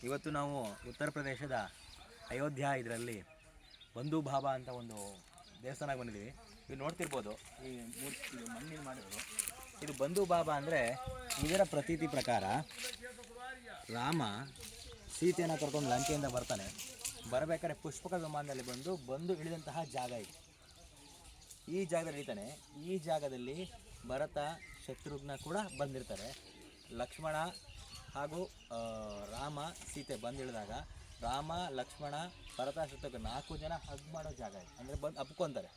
ಇವತ್ತು ನಾವು ಉತ್ತರ ಪ್ರದೇಶದ ಅಯೋಧ್ಯ ಇದರಲ್ಲಿ ಬಂಧು ಬಾಬಾ ಅಂತ ಒಂದು ದೇವಸ್ಥಾನಕ್ಕೆ ಬಂದಿದ್ದೀವಿ. ನೀವು ನೋಡ್ತಿರ್ಬೋದು ಈ ಮೂರ್ತಿ ಮಣ್ಣಿನ ಮಾಡಿರೋದು. ಇದು ಬಂಧು ಬಾಬಾ ಅಂದರೆ ಇದರ ಪ್ರತೀತಿ ಪ್ರಕಾರ ರಾಮ ಸೀತೆಯನ್ನು ಕರ್ಕೊಂಡು ಲಂಕೆಯಿಂದ ಬರ್ತಾನೆ. ಬರಬೇಕಾದ್ರೆ ಪುಷ್ಪಕ ವಿಮಾನದಲ್ಲಿ ಬಂದು ಇಳಿದಂತಹ ಜಾಗ ಇದು. ಈ ಜಾಗದಲ್ಲಿ ಇಳಿತಾನೆ. ಈ ಜಾಗದಲ್ಲಿ ಭರತ ಶತ್ರುಘ್ನ ಕೂಡ ಬಂದಿರ್ತಾರೆ. ಲಕ್ಷ್ಮಣ ಹಾಗೂ ರಾಮ ಸೀತೆ ಬಂದಿಳಿದಾಗ ರಾಮ ಲಕ್ಷ್ಮಣ ಭರತ ಶತ್ರುಘ್ನ 4 ಜನ ಹಗ್ ಮಾಡೋ ಜಾಗ ಇದು. ಅಂದರೆ ಬಂದು ಅಪ್ಕೊತಾರೆ.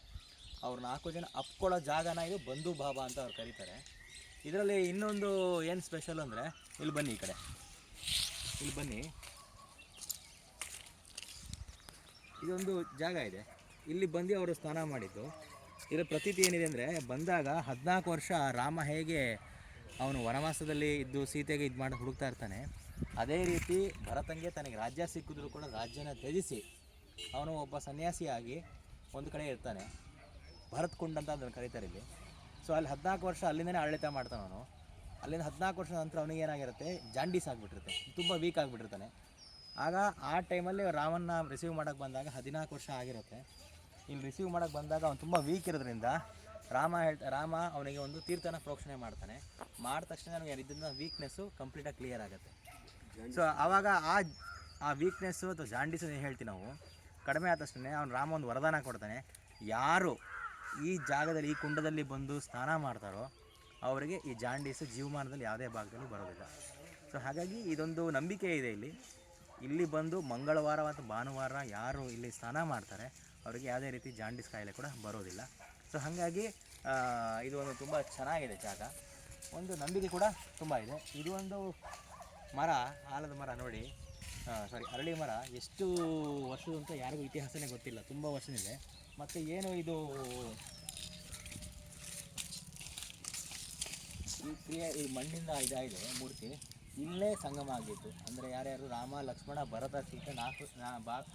ಅವ್ರು 4 ಜನ ಅಪ್ಕೊಳ್ಳೋ ಜಾಗನ ಇದು ಬಂಧು ಬಾಬಾ ಅಂತ ಅವ್ರು ಕರೀತಾರೆ. ಇದರಲ್ಲಿ ಇನ್ನೊಂದು ಏನು ಸ್ಪೆಷಲ್ ಅಂದರೆ, ಇಲ್ಲಿ ಬನ್ನಿ, ಈ ಕಡೆ ಇಲ್ಲಿ ಬನ್ನಿ. ಇದೊಂದು ಜಾಗ ಇದೆ. ಇಲ್ಲಿ ಬಂದು ಅವರು ಸ್ನಾನ ಮಾಡಿದ್ದು. ಇದರ ಪ್ರತೀತಿ ಏನಿದೆ ಅಂದರೆ, ಬಂದಾಗ 14 ವರ್ಷ ರಾಮ ಹೇಗೆ ಅವನು ವನವಾಸದಲ್ಲಿ ಇದ್ದು ಸೀತೆಗೆ ಇದು ಮಾಡಿ ಹುಡುಕ್ತಾ ಇರ್ತಾನೆ, ಅದೇ ರೀತಿ ಭರತಂಗೆ ತನಗೆ ರಾಜ್ಯ ಸಿಕ್ಕಿದ್ರು ಕೂಡ ರಾಜ್ಯನ ತ್ಯಜಿಸಿ ಅವನು ಒಬ್ಬ ಸನ್ಯಾಸಿಯಾಗಿ ಒಂದು ಕಡೆ ಇರ್ತಾನೆ. ಭರತ್ ಕುಂಡ್ ಅಂತ ಅದನ್ನು ಕರೀತಾರೆ ಇಲ್ಲಿ. ಸೊ ಅಲ್ಲಿ 14 ವರ್ಷ ಅಲ್ಲಿಂದನೇ ಆಡಳಿತ ಮಾಡ್ತಾನೆ ಅವನು. ಅಲ್ಲಿಂದ 14 ವರ್ಷದ ನಂತರ ಅವನಿಗೆ ಏನಾಗಿರುತ್ತೆ, ಜಾಂಡೀಸ್ ಆಗಿಬಿಟ್ಟಿರುತ್ತೆ, ತುಂಬ ವೀಕ್ ಆಗಿಬಿಟ್ಟಿರ್ತಾನೆ. ಆಗ ಆ ಟೈಮಲ್ಲಿ ರಾಮನ್ನ ರಿಸೀವ್ ಮಾಡೋಕ್ಕೆ ಬಂದಾಗ 14 ವರ್ಷ ಆಗಿರುತ್ತೆ. ಇಲ್ಲಿ ರಿಸೀವ್ ಮಾಡೋಕ್ಕೆ ಬಂದಾಗ ಅವನು ತುಂಬ ವೀಕ್ ಇರೋದ್ರಿಂದ ರಾಮ ಅವನಿಗೆ ಒಂದು ತೀರ್ಥನ ಪ್ರೋಕ್ಷಣೆ ಮಾಡ್ತಾನೆ. ಮಾಡಿದ ತಕ್ಷಣ ನನಗೆ ಇದರಿಂದ ವೀಕ್ನೆಸ್ಸು ಕಂಪ್ಲೀಟಾಗಿ ಕ್ಲಿಯರ್ ಆಗುತ್ತೆ. ಸೊ ಆವಾಗ ಆ ವೀಕ್ನೆಸ್ಸು ಅಥವಾ ಜಾಂಡೀಸ್ ಏನು ಹೇಳ್ತೀವಿ ನಾವು, ಕಡಿಮೆ ಆದ ತಕ್ಷಣ ಅವನು ರಾಮ ಒಂದು ವರದಾನ ಕೊಡ್ತಾನೆ. ಯಾರು ಈ ಜಾಗದಲ್ಲಿ ಈ ಕುಂಡದಲ್ಲಿ ಬಂದು ಸ್ನಾನ ಮಾಡ್ತಾರೋ ಅವರಿಗೆ ಈ ಜಾಂಡೀಸು ಜೀವಮಾನದಲ್ಲಿ ಯಾವುದೇ ಭಾಗದಲ್ಲಿ ಬರೋದಿಲ್ಲ. ಸೊ ಹಾಗಾಗಿ ಇದೊಂದು ನಂಬಿಕೆ ಇದೆ ಇಲ್ಲಿ ಬಂದು ಮಂಗಳವಾರ ಮತ್ತು ಭಾನುವಾರ ಯಾರು ಇಲ್ಲಿ ಸ್ನಾನ ಮಾಡ್ತಾರೆ ಅವರಿಗೆ ಯಾವುದೇ ರೀತಿ ಜಾಂಡೀಸ್ ಕಾಯಿಲೆ ಕೂಡ ಬರೋದಿಲ್ಲ. ಸೊ ಹಾಗಾಗಿ ಇದು ಒಂದು ತುಂಬ ಚೆನ್ನಾಗಿದೆ ಜಾಗ. ಒಂದು ನಂಬಿಕೆ ಕೂಡ ತುಂಬ ಇದೆ. ಇದು ಒಂದು ಮರ, ಆಲದ ಮರ ನೋಡಿ, ಅರಳಿ ಮರ ಎಷ್ಟು ವರ್ಷದ ಅಂತ ಯಾರಿಗೂ ಇತಿಹಾಸನೇ ಗೊತ್ತಿಲ್ಲ, ತುಂಬ ವರ್ಷದಿದೆ. ಮತ್ತು ಏನು ಇದು ಈ ಕ್ರಿಯೆ ಈ ಮಣ್ಣಿಂದ ಇದಾಗಿದೆ ಮೂರ್ತಿ, ಇಲ್ಲೇ ಸಂಗಮ ಆಗಿತ್ತು. ಅಂದರೆ ಯಾರ್ಯಾರು ರಾಮ ಲಕ್ಷ್ಮಣ ಭರತ ಸೀತೆ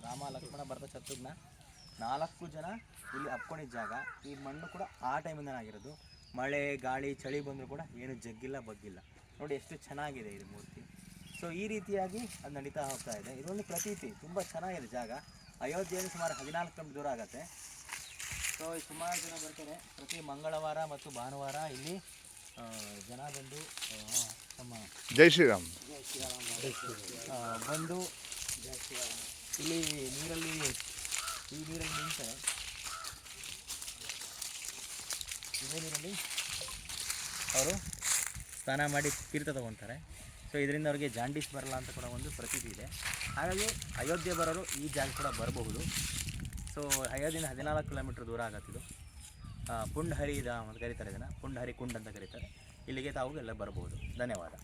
ರಾಮ ಲಕ್ಷ್ಮಣ ಭರತ ಶತ್ರುಘ್ನ 4 ಜನ ಇಲ್ಲಿ ಅಪ್ಕೊಂಡಿದ್ದ ಜಾಗ. ಈ ಮಣ್ಣು ಕೂಡ ಆ ಟೈಮಿಂದ ಆಗಿರೋದು. ಮಳೆ ಗಾಳಿ ಚಳಿ ಬಂದರೂ ಕೂಡ ಏನು ಜಗ್ಗಿಲ್ಲ ಬಗ್ಗಿಲ್ಲ. ನೋಡಿ ಎಷ್ಟು ಚೆನ್ನಾಗಿದೆ ಇದು ಮೂರ್ತಿ. ಸೊ ಈ ರೀತಿಯಾಗಿ ಅದು ನಡೀತಾ ಹೋಗ್ತಾ ಇದೆ. ಇದೊಂದು ಪ್ರತೀತಿ, ತುಂಬ ಚೆನ್ನಾಗಿದೆ ಜಾಗ. ಅಯೋಧ್ಯೆಯಲ್ಲಿ ಸುಮಾರು 14 ಕಿಲೋಮೀಟರ್ ದೂರ ಆಗುತ್ತೆ. ಸೊ ಸುಮಾರು ಜನ ಬರ್ತಾರೆ ಪ್ರತಿ ಮಂಗಳವಾರ ಮತ್ತು ಭಾನುವಾರ ಇಲ್ಲಿ ಜನ ಬಂದು ನಮ್ಮ ಜೈ ಶ್ರೀರಾಮ್ ಬಂದು ಇಲ್ಲಿ ನೀರಲ್ಲಿ ನಿಂತಾರೆ. ಇದೇ ನೀರಲ್ಲಿ ಅವರು ಸ್ನಾನ ಮಾಡಿ ತೀರ್ಥ ತಗೊತಾರೆ. ಸೊ ಇದರಿಂದ ಅವ್ರಿಗೆ ಜಾಂಡೀಸ್ ಬರಲ್ಲ ಅಂತ ಕೂಡ ಒಂದು ಪ್ರತೀತಿ ಇದೆ. ಹಾಗಾಗಿ ಅಯೋಧ್ಯೆ ಬರೋರು ಈ ಜಾಗ ಕೂಡ ಬರಬಹುದು. ಸೊ ಅಯೋಧ್ಯೆಯಿಂದ 14 ಕಿಲೋಮೀಟರ್ ದೂರ ಆಗತ್ತಿದು. ಪುಂಡಹರಿ ಅಂತ ಕರೀತಾರೆ, ಇದನ್ನು ಪುಂಡಹರಿ ಕುಂಡ್ ಅಂತ ಕರೀತಾರೆ. ಇಲ್ಲಿಗೆ ತಾವು ಎಲ್ಲ ಬರಬಹುದು. ಧನ್ಯವಾದ.